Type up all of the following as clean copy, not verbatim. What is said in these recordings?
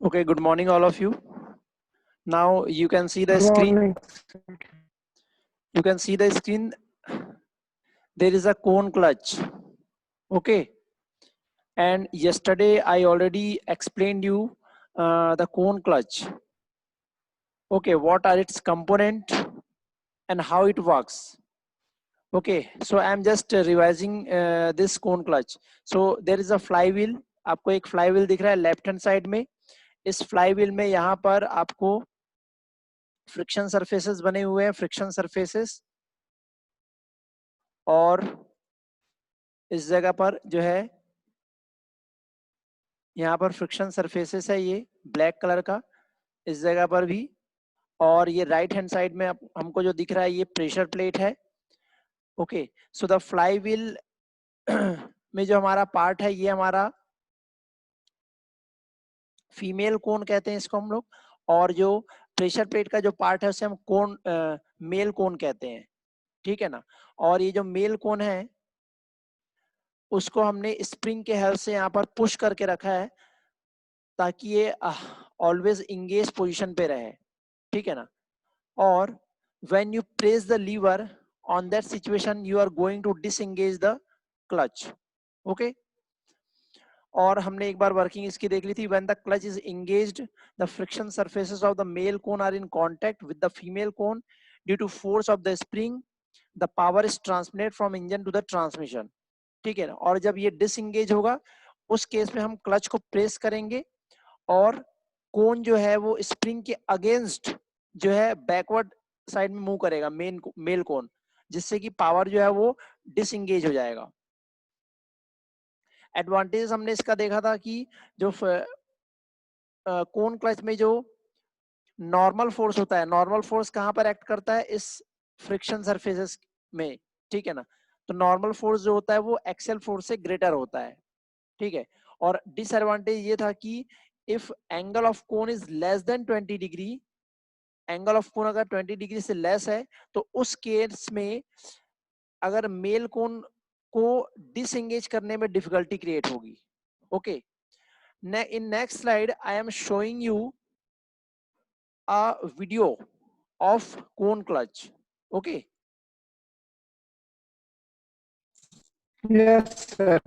Okay, good morning, all of you. Now you can see the Good screen. morning. You can see the screen. There is a cone clutch. Okay. And yesterday I already explained you the cone clutch. Okay, what are its component and how it works. Okay, so I'm just revising this cone clutch. So there is a flywheel. आपको एक flywheel दिख रहा है left hand side में. इस flywheel में यहाँ पर आपको फ्रिक्शन सरफेसेस बने हुए हैं, फ्रिक्शन सरफेसेस, और इस जगह पर जो है यहाँ पर फ्रिक्शन सरफेसेस है, ये ब्लैक कलर का, इस जगह पर भी. और ये राइट हैंड साइड में हमको जो दिख रहा है ये प्रेशर प्लेट है. Okay, so the fly wheel में जो हमारा पार्ट है ये हमारा फीमेल कोन कहते हैं इसको हम लोग, और जो प्रेशर प्लेट का जो पार्ट है उसे हम कोन मेल कोन कहते हैं. ठीक है ना. और ये जो मेल कोन है उसको हमने स्प्रिंग के हेल्प से यहाँ पर पुश करके रखा है ताकि ये ऑलवेज इंगेज पोजीशन पे रहे. ठीक है ना. और when you press the lever, on that situation you are going to disengage the clutch. Okay. और हमने एक बार वर्किंग इसकी देख ली थी. when the clutch is engaged, the friction surfaces of the male cone are in contact with the female cone. Due to force of the spring, the power is transmitted from engine to the transmission. ठीक है ना. और जब ये disengage होगा उस case में हम क्लच को प्रेस करेंगे और कोन जो है वो स्प्रिंग के अगेंस्ट जो है बैकवर्ड साइड में मूव करेगा मेल कोन, जिससे कि पावर जो है वो डिसएंगेज हो जाएगा. एडवांटेज हमने इसका देखा था कि जो कोन क्लच में जो नॉर्मल फोर्स होता है, नॉर्मल फोर्स कहां पर एक्ट करता है, इस फ्रिक्शन सरफेसेस में. ठीक है ना. तो नॉर्मल फोर्स जो होता है वो एक्सेल फोर्स से ग्रेटर होता है. ठीक है. और डिसएडवांटेज ये था कि if angle of cone is less than 20 degree, angle of cone अगर 20 डिग्री से लेस है तो उस केस में अगर मेल कोन को डिसएंगेज करने में डिफिकल्टी क्रिएट होगी. Okay. in next slide I am showing you a video of cone clutch. Okay. Yes, sir.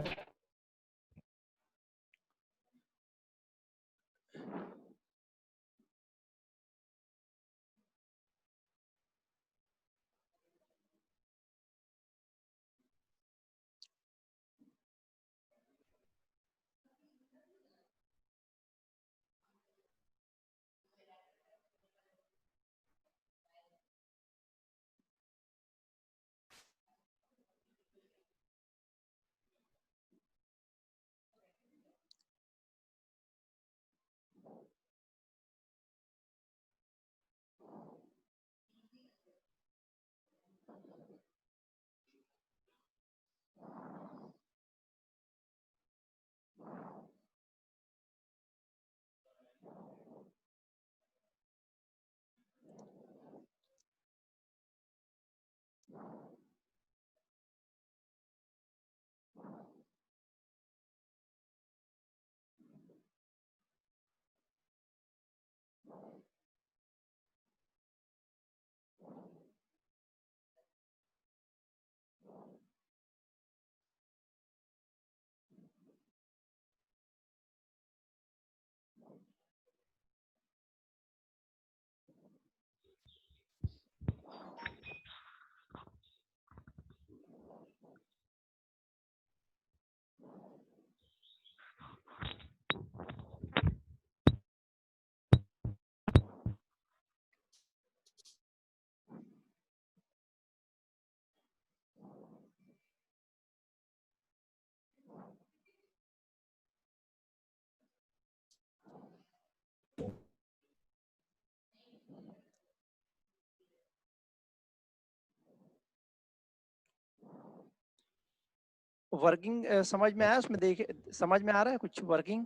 Working समझ में आया उसमें, देखे समझ में आ रहा है कुछ working.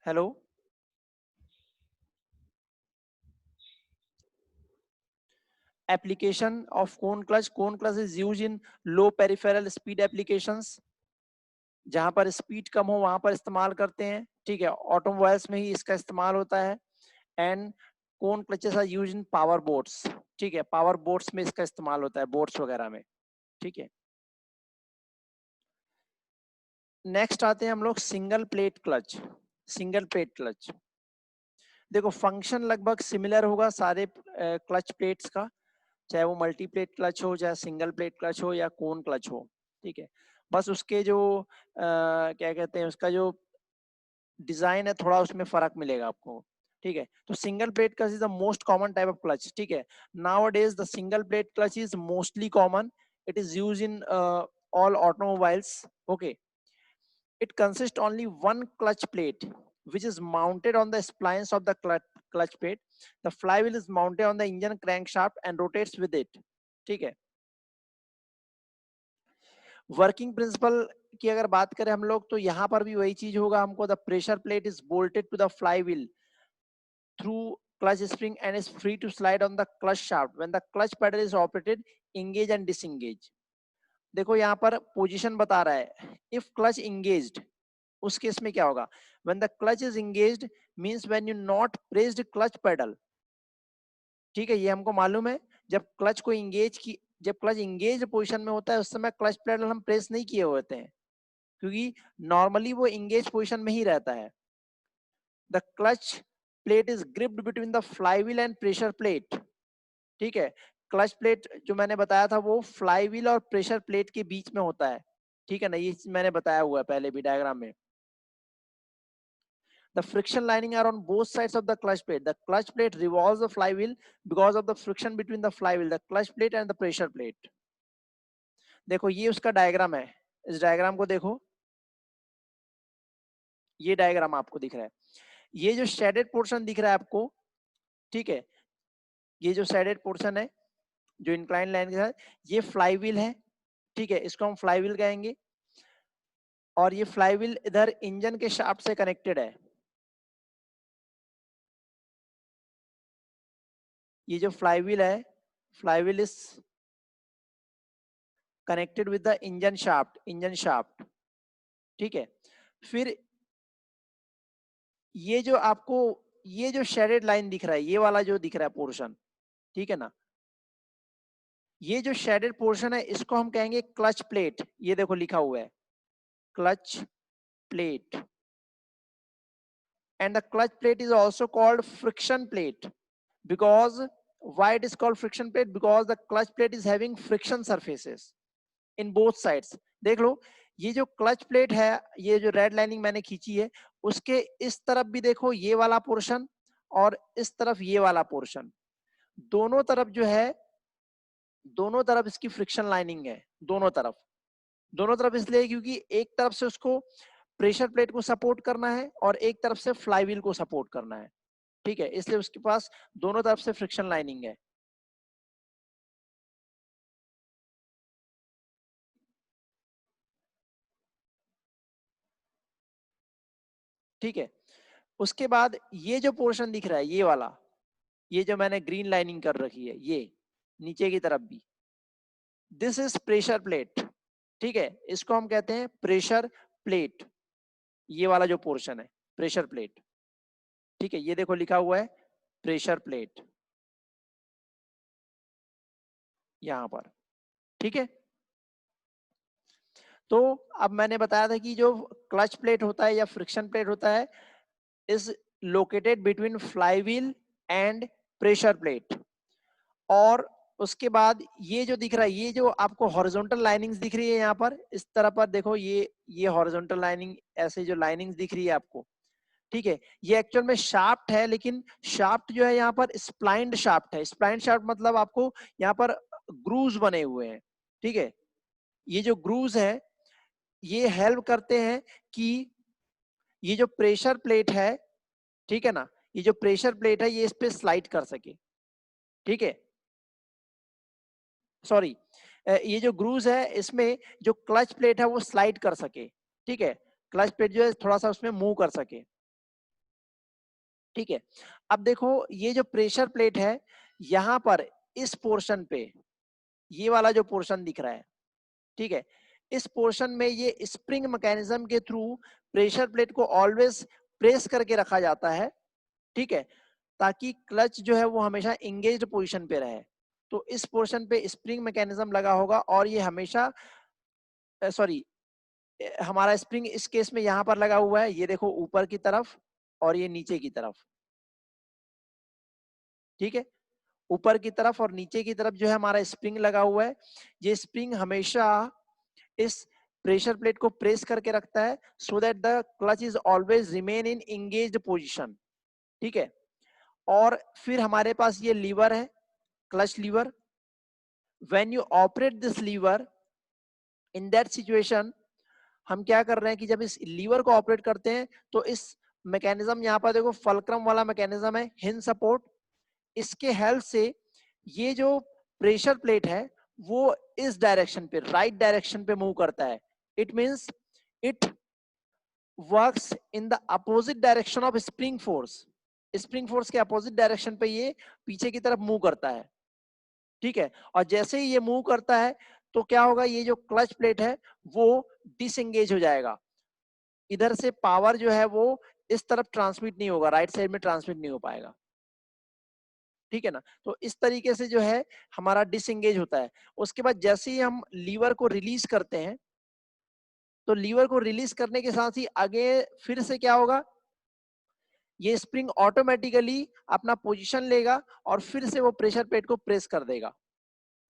Hello. application of cone clutch is used in low peripheral speed applications. जहां पर स्पीड कम हो वहां पर इस्तेमाल करते हैं, ठीक है, ऑटोमोबाइल्स में ही इसका इस्तेमाल होता है। And cone clutches are used in power boats, ठीक है, पावर बोट्स में इसका इस्तेमाल होता है, बोट्स वगैरह में, ठीक है। नेक्स्ट आते हैं हम लोग single plate clutch. Single plate clutch, देखो फंक्शन लगभग सिमिलर होगा सारे क्लच प्लेट्स का, चाहे वो मल्टी प्लेट क्लच हो, चाहे सिंगल प्लेट क्लच हो या कोन क्लच हो, ठीक है। बस उसके जो क्या कहते हैं, उसका जो डिजाइन है थोड़ा उसमें फर्क मिलेगा आपको, ठीक है। तो single plate clutch is the most common type of clutch, ठीक है। Now days the single plate clutch is mostly common, it is use in all automobiles, okay. It consists only one clutch plate, which is mounted on the splines of the clutch plate. The flywheel is mounted on the engine crankshaft and rotates with it. ठीक है। Working principle की अगर बात करें हम लोग, तो यहाँ पर भी वही चीज होगा हमको। The pressure plate is bolted to the flywheel through clutch spring and is free to slide on the clutch shaft when the clutch pedal is operated, engage and disengage. देखो यहाँ पर पोजीशन बता रहा है, इफ क्लच इंगेज्ड, उस case में क्या होगा, when the clutch is engaged means when you not pressed clutch pedal, ठीक है, ये हमको मालूम है। जब क्लच को इंगेज की, जब क्लच इंगेज पोजीशन में होता है उस समय क्लच पेडल हम प्रेस नहीं किए होते हैं, क्योंकि नॉर्मली वो इंगेज पोजीशन में ही रहता है। The clutch plate is gripped between the flywheel and pressure plate, ठीक है। क्लच प्लेट जो मैंने बताया था वो फ्लाईव्हील और प्रेशर प्लेट के बीच में होता है, ठीक है ना, ये मैंने बताया हुआ है पहले भी डायग्राम में। The friction lining are on both sides of the clutch plate. The clutch plate revolves the flywheel because of the friction between the flywheel, the clutch plate and the pressure plate. देखो ये उसका diagram है, इस diagram को देखो, ये diagram आपको दिख रहा है। ये जो शेडेड पोर्शन दिख रहा है आपको, ठीक है, ये जो शेडेड पोर्शन है जो इंक्लाइन लाइन के साथ, ये फ्लाईव्हील है, ठीक है, इसको हम फ्लाईव्हील कहेंगे। और ये फ्लाईव्हील इधर इंजन के शाफ्ट से कनेक्टेड है। ये जो फ्लाईव्हील है, flywheel is connected with the engine shaft, ठीक है। फिर ये जो आपको, ये जो शेडेड लाइन दिख रहा है, ये वाला जो दिख रहा है पोर्शन, ठीक है ना, ये जो शेडेड पोर्शन है इसको हम कहेंगे क्लच प्लेट। ये देखो लिखा हुआ है clutch plate, and the clutch plate is also called friction plate, because why it is called friction plate, because the clutch plate is having friction surfaces in both sides। देख लो, ये जो clutch plate है, ये जो red lining मैंने खींची है, उसके इस तरफ भी देखो ये वाला पोर्शन, और इस तरफ ये वाला पोर्शन, दोनों तरफ जो है, दोनों तरफ इसकी फ्रिक्शन लाइनिंग है, दोनों तरफ। दोनों तरफ इसलिए क्योंकि एक तरफ से उसको प्रेशर प्लेट को सपोर्ट करना है और एक तरफ से फ्लाईव्हील को सपोर्ट करना है, ठीक है, इसलिए उसके पास दोनों तरफ से फ्रिक्शन लाइनिंग है। ठीक है, उसके बाद ये जो पोर्शन दिख रहा है, ये वाला, ये जो मैंने ग्रीन लाइनिंग कर रखी है, ये नीचे की तरफ भी, दिस इज प्रेशर प्लेट, ठीक है, इसको हम कहते हैं प्रेशर प्लेट। ये वाला जो पोर्शन है प्रेशर प्लेट, ठीक है, ये देखो लिखा हुआ है प्रेशर प्लेट यहां पर, ठीक है। तो अब मैंने बताया था कि जो क्लच प्लेट होता है या फ्रिक्शन प्लेट होता है is located between flywheel and pressure plate. और उसके बाद ये जो दिख रहा है, ये जो आपको हॉरिजॉन्टल लाइनिंग्स दिख रही है यहाँ पर इस तरह पर देखो, ये हॉरिजॉन्टल लाइनिंग, ऐसे जो लाइनिंग्स दिख रही है आपको, ठीक है, ये एक्चुअल में शाफ्ट है, लेकिन शाफ्ट जो है यहाँ पर स्प्लाइंड शाफ्ट है। स्प्लाइंड शाफ्ट मतलब आपको यहाँ पर ग्रूव्स बने हुए हैं, ठीक है। ये जो ग्रूव्स है ये हेल्प करते हैं कि ये जो प्रेशर प्लेट है, ठीक है ना, ये जो प्रेशर प्लेट है ये इस पे स्लाइड कर सके, ठीक है, सॉरी, ये जो ग्रूव्स है इसमें जो क्लच प्लेट है वो स्लाइड कर सके, ठीक है, क्लच प्लेट जो है थोड़ा सा उसमें मूव कर सके, ठीक है। अब देखो ये जो प्रेशर प्लेट है यहाँ पर इस पोर्शन पे, ये वाला जो पोर्शन दिख रहा है, ठीक है, इस पोर्शन में ये स्प्रिंग मैकेनिज्म के थ्रू प्रेशर प्लेट को ऑलवेज प्रेस करके रखा जाता है, ठीक है, ताकि क्लच जो है वो हमेशा इंगेज्ड पोजीशन पे रहे। तो इस पोर्शन पे स्प्रिंग मैकेनिज्म लगा होगा और ये हमेशा सॉरी हमारा स्प्रिंग इस केस में यहां पर लगा हुआ है, ये देखो ऊपर की तरफ और ये नीचे की तरफ, ठीक है, ऊपर की तरफ और नीचे की तरफ जो है हमारा स्प्रिंग लगा हुआ है। ये स्प्रिंग हमेशा इस प्रेशर प्लेट को प्रेस करके रखता है so that the clutch is always remain in engaged position, ठीक है। और फिर हमारे पास ये लीवर है, clutch lever. When you operate this lever in that situation, हम क्या कर रहे हैं कि जब इस लीवर को ऑपरेट करते हैं तो इस मैकेनिज्म, यहाँ पर देखो फलक्रम वाला मैकेनिज्म है, हिंज सपोर्ट, इसके हेल्प से ये जो प्रेशर प्लेट है वो इस डायरेक्शन पे, राइट डायरेक्शन पे मूव करता है। It means it works in the opposite direction of spring force. Spring force के अपोजिट डायरेक्शन पे ये पीछे की तरफ मूव करता है, ठीक है। और जैसे ही ये मूव करता है तो क्या होगा, ये जो क्लच प्लेट है वो डिसएंगेज हो जाएगा। इधर से पावर जो है वो इस तरफ ट्रांसमिट नहीं होगा, राइट साइड में ट्रांसमिट नहीं हो पाएगा, ठीक है ना। तो इस तरीके से जो है हमारा डिसएंगेज होता है। उसके बाद जैसे ही हम लीवर को रिलीज करते हैं, तो लीवर को रिलीज करने के साथ ही आगे फिर से क्या होगा, ये स्प्रिंग ऑटोमेटिकली अपना पोजीशन लेगा और फिर से वो प्रेशर प्लेट को प्रेस कर देगा,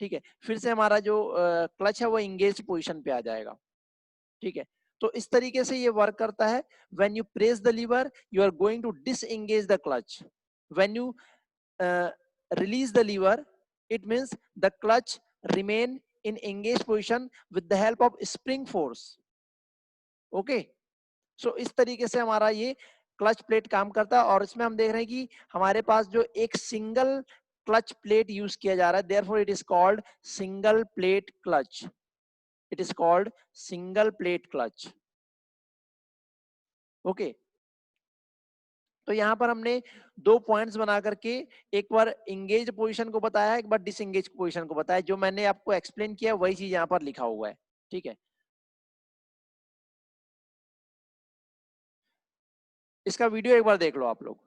ठीक है। फिर से हमारा जो क्लच है वो इंगेज पोजीशन पे आ जाएगा, ठीक है। तो इस तरीके से ये वर्क करता है। When you press the lever you are going to disengage the clutch. When you release the lever, it means the clutch remain in engaged position with the help of spring force, okay। सो इस तरीके से हमारा ये clutch plate काम करता है। और इसमें हम देख रहे हैं कि हमारे पास जो एक सिंगल क्लच प्लेट यूज किया जा रहा है, therefore it is called single plate clutch. It is called single plate clutch, okay. तो यहाँ पर हमने दो पॉइंट्स बना करके एक बार इंगेज पोजीशन को बताया, एक बार डिसएंगेज पोजीशन को बताया। जो मैंने आपको एक्सप्लेन किया वही चीज यहाँ पर लिखा हुआ है, ठीक है। इसका वीडियो एक बार देख लो आप लोग।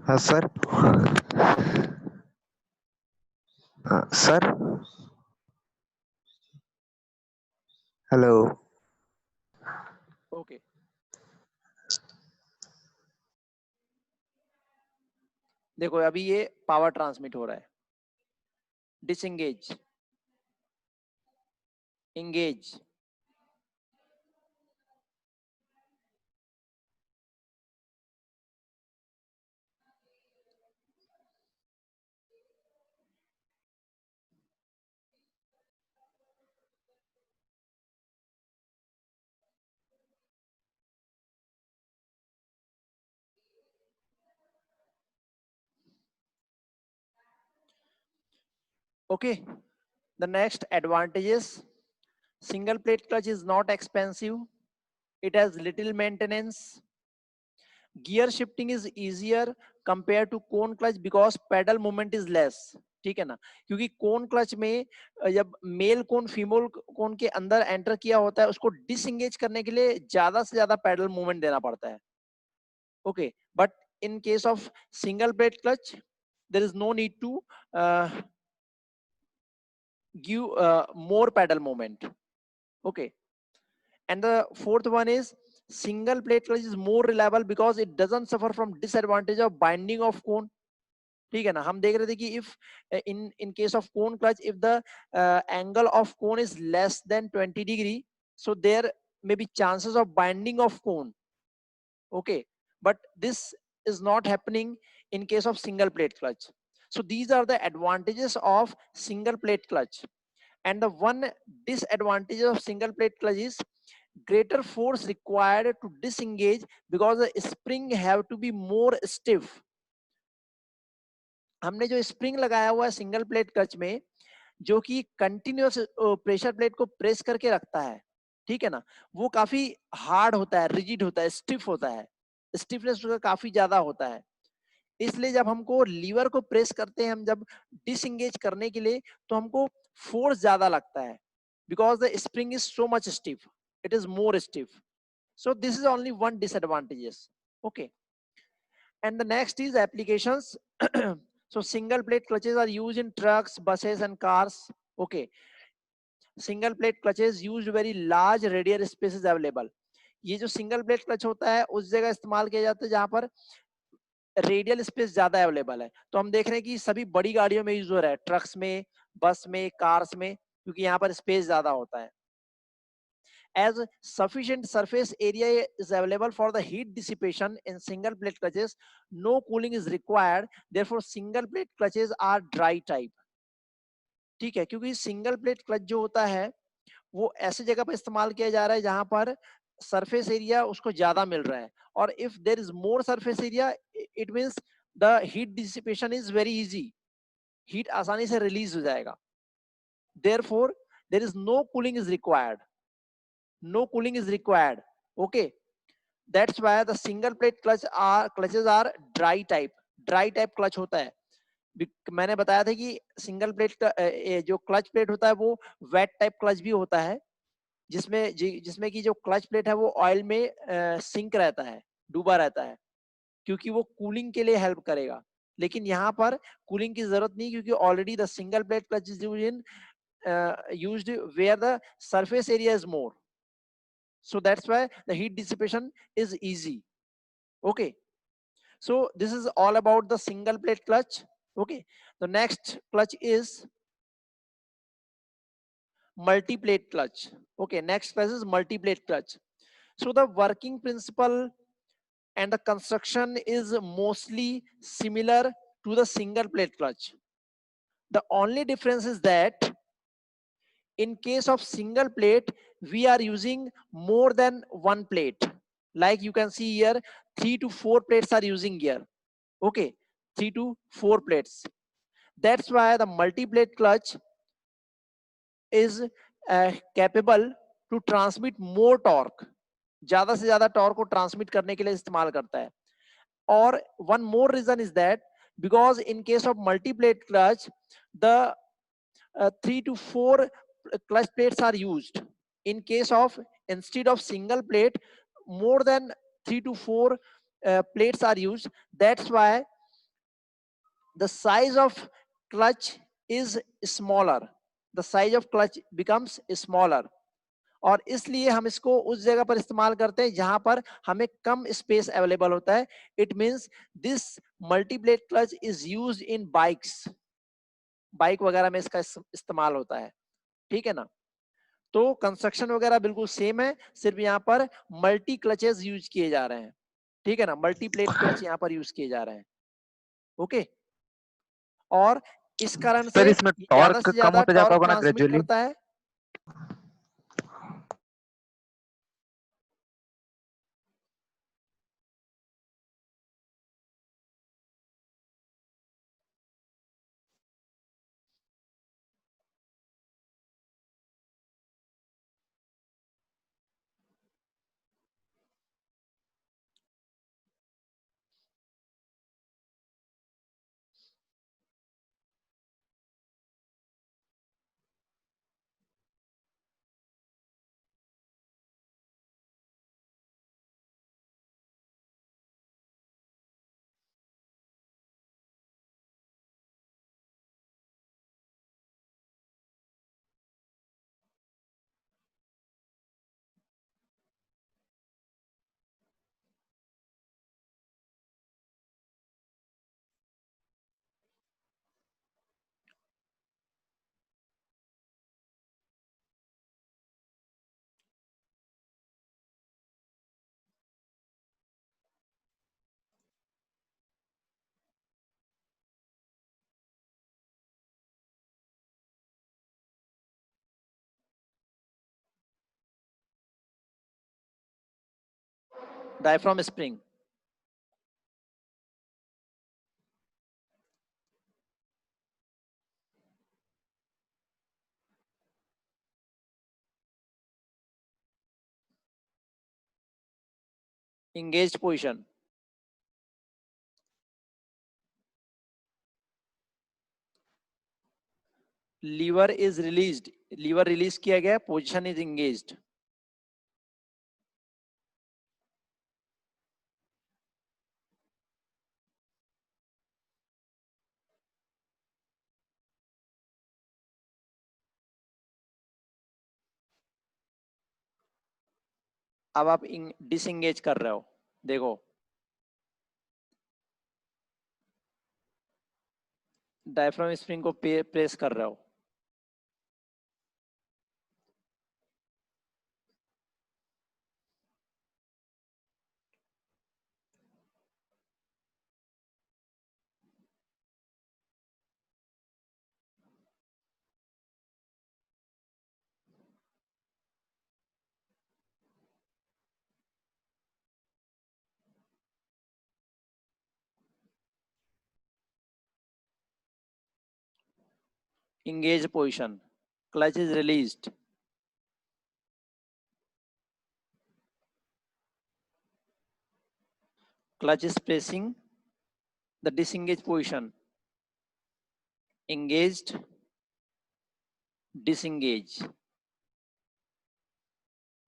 हाँ सर। Sir hello. ओके देखो अभी ये पावर ट्रांसमिट हो रहा है, disengage, engage, okay. The next advantages: single plate clutch is not expensive, it has little maintenance, gear shifting is easier compared to cone clutch because pedal movement is less. ठीक है ना, क्योंकि कोन clutch में जब male cone female cone के अंदर enter किया होता है उसको डिसएंगेज करने के लिए ज्यादा से ज्यादा पैडल मूवमेंट देना पड़ता है. Okay, but in case of single plate clutch there is no need to give more pedal moment. Okay, and the fourth one is single plate clutch is more reliable because it doesn't suffer from disadvantage of binding of cone. ठीक है ना, हम देख रहे थे कि if in case of cone clutch if the angle of cone is less than 20 degree, so there may be chances of binding of cone. Okay, but this is not happening in case of single plate clutch. So these are the advantages of single plate clutch. And the one disadvantage of single plate clutch is greater force required to disengage because the spring have to be more stiff. हमने जो spring लगाया हुआ है single plate clutch में, जो कि continuous pressure plate को press करके रखता है, ठीक है ना, वो काफी हार्ड होता है, रिजिड होता है, स्टिफ होता है, स्टिफनेस उसका काफी ज्यादा होता है. इसलिए जब हमको लीवर को प्रेस करते हैं, हम जब डिसएंगेज करने के लिए, तो हमको फोर्स ज्यादा लगता है because the spring is so much stiff, it is more stiff. So this is only one disadvantages. Okay, and the next is applications. So single plate clutches are used in trucks, buses and cars. Okay, single plate clutches used very large radial spaces available. ये जो single plate clutch होता है उस जगह इस्तेमाल किया जाता है जहां पर रेडियल स्पेस ज्यादा अवेलेबल है. तो हम देख रहे हैं कि सभी बड़ी गाड़ियों में यूज हो रहा है, ट्रक्स में, बस में, कार्स में, क्योंकि यहाँ पर स्पेस ज्यादा होता है. As sufficient surface area is available for the heat dissipation in single plate clutches, no cooling is required. Therefore, single plate clutches are dry type. ठीक है, क्योंकि सिंगल प्लेट क्लच जो होता है वो ऐसी जगह पर इस्तेमाल किया जा रहा है जहां पर सरफेस एरिया उसको ज्यादा मिल रहा है, और if there is more surface area it means the heat dissipation is very easy, heat आसानी से रिलीज हो जाएगा. Therefore there is no cooling is required, no cooling is required. Okay, that's why the single plate clutches are dry type. dry type clutch होता है. मैंने बताया था कि सिंगल प्लेट का जो क्लच प्लेट होता है वो वेट टाइप क्लच भी होता है, जिसमें कि जो क्लच प्लेट है वो ऑयल में सिंक रहता है, डूबा रहता है, क्योंकि वो कूलिंग के लिए हेल्प करेगा. लेकिन यहाँ पर कूलिंग की जरूरत नहीं, क्योंकि already the single plate clutch is used where the surface area is more. So that's why the heat dissipation is easy. Okay, so this is all about the single plate clutch. Okay, the next clutch is multi plate clutch. Okay, next clutch is multi plate clutch. So the working principle and the construction is mostly similar to the single plate clutch. The only difference is that in case of single plate we are using more than one plate. Like you can see here, 3 to 4 plates are using here. Okay, 3 to 4 plates. That's why the multi plate clutch is capable to transmit more torque, ज्यादा से ज्यादा torque को transmit करने के लिए इस्तेमाल करता है. और one more reason is that because in case of multi plate clutch the 3 to 4 clutch plates are used. In case of, instead of single plate, more than 3 to 4 plates are used. That's why the size of clutch is smaller, the size of clutch becomes smaller. और इसलिए हम इसको उस जगह पर इस्तेमाल करते हैं जहां पर हमें कम स्पेस अवेलेबल होता है. It means this multiplate clutch is used in bikes. Bike वगैरह में इसका इस्तेमाल होता है. ठीक है ना. तो कंस्ट्रक्शन वगैरह बिल्कुल सेम है, सिर्फ यहाँ पर मल्टी क्लचेस यूज किए जा रहे हैं. ठीक है ना. मल्टीप्लेट क्लच यहाँ पर यूज किए जा रहे हैं. ओके. और इस कारण सर से इसमें ज्यादा टॉर्क से कम ज्यादा होता जाता टॉर्क होगा ना ट्रांसमिट ग्रेजुअली? करता है. Diaphragm spring. engaged position. Lever is released. Lever release किया गया, पोजीशन इज engaged. अब आप डिसएंगेज कर रहे हो. देखो डायफ्राम स्प्रिंग को प्रेस कर रहे हो. engaged position. Clutch is released. Clutch is pressing the disengaged position. Engaged, disengage.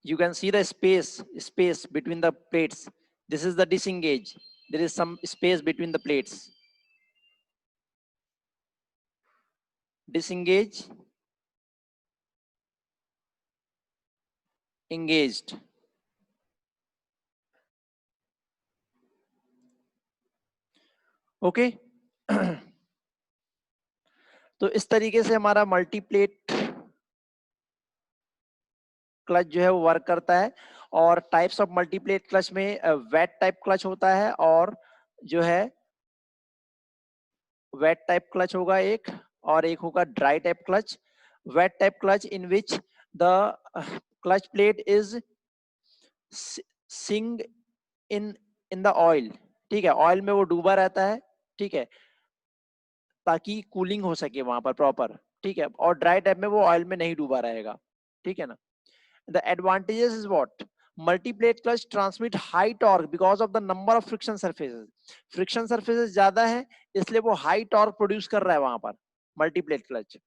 You can see the space between the plates. This is the disengage. There is some space between the plates. Disengage, engaged. Okay. तो इस तरीके से हमारा multiplet clutch जो है वो work करता है. और टाइप्स ऑफ मल्टीप्लेट क्लच में वेट टाइप क्लच होता है और जो है वेट टाइप क्लच होगा एक, और एक होगा dry type clutch. Wet type clutch in which the clutch plate is sink in in the oil. ठीक है. ऑयल में वो डूबा रहता है. ठीक है. ताकि कूलिंग हो सके वहां पर प्रॉपर. ठीक है. और ड्राई टाइप में वो ऑयल में नहीं डूबा रहेगा. ठीक है ना. The advantages is what? Multiplate clutch transmit high torque because of the number of friction surfaces. Friction surfaces ज्यादा है इसलिए वो हाई टॉर्क प्रोड्यूस कर रहा है वहां पर multiplate clutch.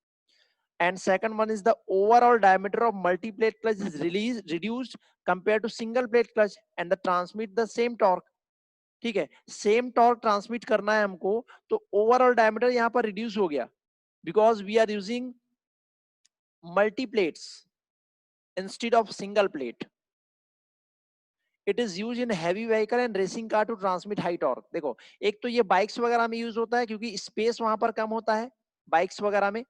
And second one is the overall diameter of multi-plate clutch is reduced compared to single plate clutch and the transmit the same torque. ठीक है. सेम टॉर्क ट्रांसमिट करना है हमको, तो ओवरऑल डायमीटर यहाँ पर रिड्यूस हो गया because we are using multi plates. instead of single plate. It is used in heavy vehicle and racing car to transmit high torque. देखो, एक तो ये बाइक्स वगैरह में यूज होता है क्योंकि स्पेस वहां पर कम होता है बाइक्स वगैरह में।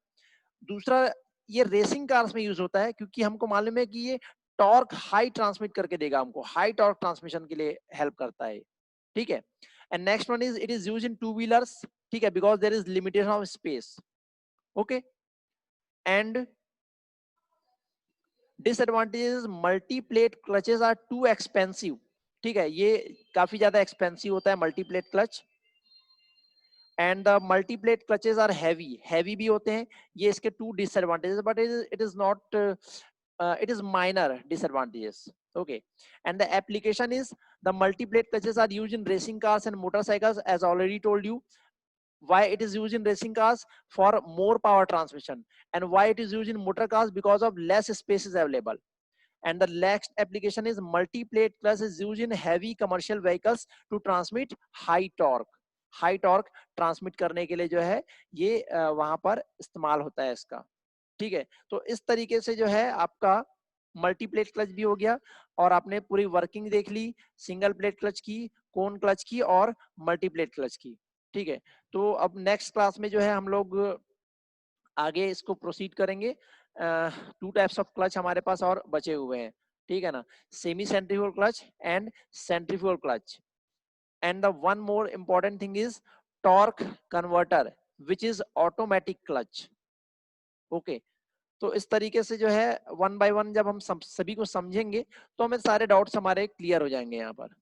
दूसरा, ये रेसिंग कार्स में यूज होता है क्योंकि हमको मालूम है कि ये टॉर्क हाई ट्रांसमिट करके देगा, हमको हाई टॉर्क ट्रांसमिशन के लिए हेल्प करता है, ठीक है। And next one is it is use in two wheelers, ठीक है, because there is limitation of space, okay. And disadvantages, multi plate clutches are too expensive, ठीक है, ये काफी ज्यादा एक्सपेंसिव होता है multi plate clutch. And the multi plate clutches are heavy भी होते हैं, ये इसके two disadvantages, but it is not it is minor disadvantages, okay. And the application is the multi plate clutches are used in racing cars and motorcycles, as already told you. Why it is used in racing cars? For more power transmission. And why it is used in motor cars? Because of less space is available. And the next application is multi plate clutch is used in heavy commercial vehicles to transmit high torque. High torque transmit करने के लिए जो है ये वहां पर इस्तेमाल होता है इसका, ठीक है। तो इस तरीके से जो है आपका मल्टी प्लेट क्लच भी हो गया और आपने पूरी वर्किंग देख ली, सिंगल प्लेट क्लच की, कोन क्लच की और मल्टी प्लेट क्लच की, ठीक है। तो अब नेक्स्ट क्लास में जो है हम लोग आगे इसको प्रोसीड करेंगे। टू टाइप्स ऑफ क्लच हमारे पास और बचे हुए हैं, ठीक है ना, semi centrifugal clutch and centrifugal clutch. And the one more important thing is torque converter which is automatic clutch, okay. तो इस तरीके से जो है वन बाय वन जब हम सभी को समझेंगे तो हमें सारे डाउट्स हमारे क्लियर हो जाएंगे यहाँ पर।